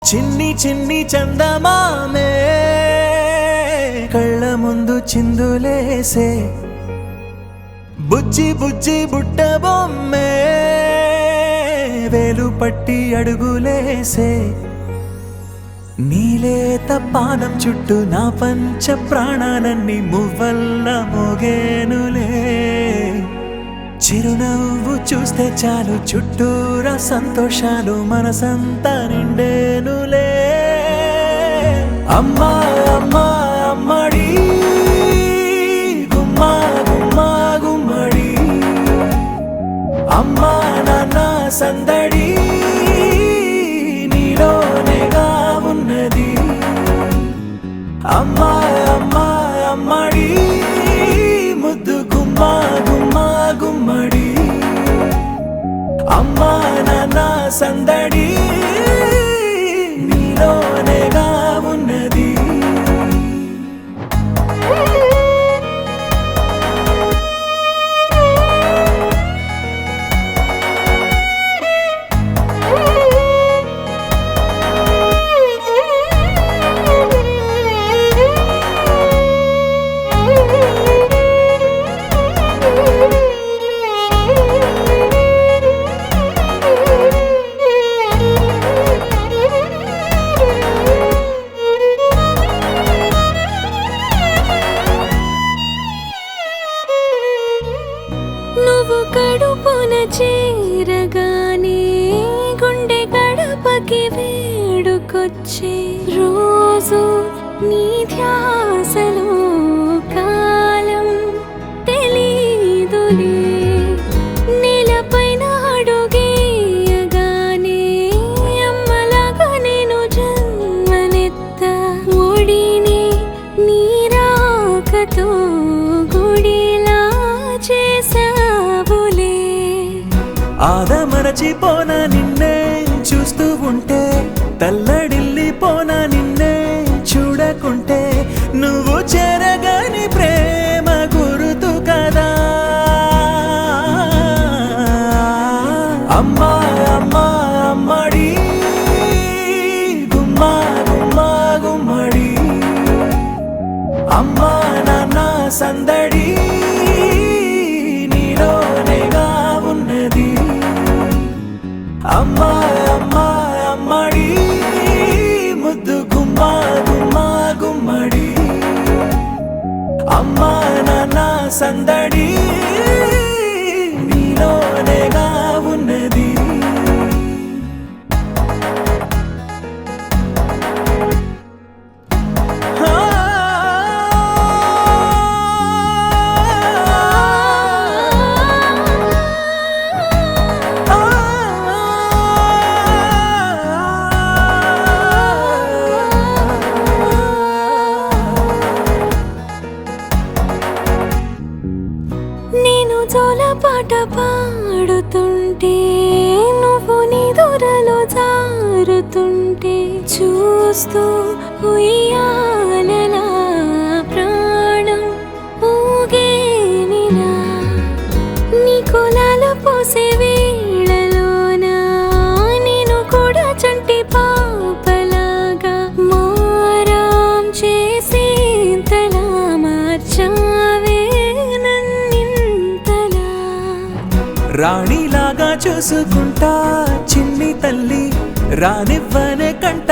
చిన్ని చిన్ని చందమామే కళ్ళ ముందు చిందులేసే బుజ్జి బుజ్జి బుట్ట బొమ్మే వేలు పట్టి అడుగులేసే నీలేత పాదం చుట్టూ నా పంచ ప్రాణాలన్నీ మువ్వల్ల మోగేనులే చిరునవ్వు చూస్తే చాలు చుట్టూరా సంతోషాలు మనసంతా నిండేనులే అమ్మా అమ్మా అమ్మడి గుమ్మా గుమ్మా గుమ్మడి అమ్మా నాన్న సందడి నీలోనేగా ఉన్నది అమ్మా అమ్మా అమ్మడి ముద్దు గుమ్మా గుమ్మా గుమ్మడి అమ్మా నాన్న సందడి నీలోనేగా ఉన్నది నువ్వు కడుపున చేరగానే గుండె గడపకి వేడుకొచ్చే రోజు నీ ధ్యాసలో కాలం తెలీదులే నేలపైన అడుగేయగానే అమ్మలాగా నేను జన్మనెత్త ఒడిని నీ రాకతో గుడిలా చేసావులే ఆదమరచిపోన నిన్నే చూస్తూ ఉంటే తల్లడిల్లిపోన నిన్నే చూడకుంటే నువ్వు చెరగని ప్రేమ గురుతు కదా అమ్మా అమ్మా అమ్మడి గుమ్మా గుమ్మా గుమ్మడి అమ్మా నాన్న సందడి నీలోనేగా ఉన్నది అమ్మా అమ్మా అమ్మడి ముద్దు గుమ్మా గుమ్మా గుమ్మడి అమ్మా నాన్న సందడి నీలోనేగా ఉన్నది నేను జోలపాట పాడుతుంటే నువ్వు నీ దూరలో జారుతుంటే చూస్తూ ఉయ్యాలలా ప్రాణం ఊగేనిలా నీ కులాలు పోసే వేళలోనా నేను కూడా చంటి పాపలాగా మారాం చేసేంతలా మార్చావే రాణిలాగా చూసుకుంటా చిన్ని తల్లి రానివ్వనే కంట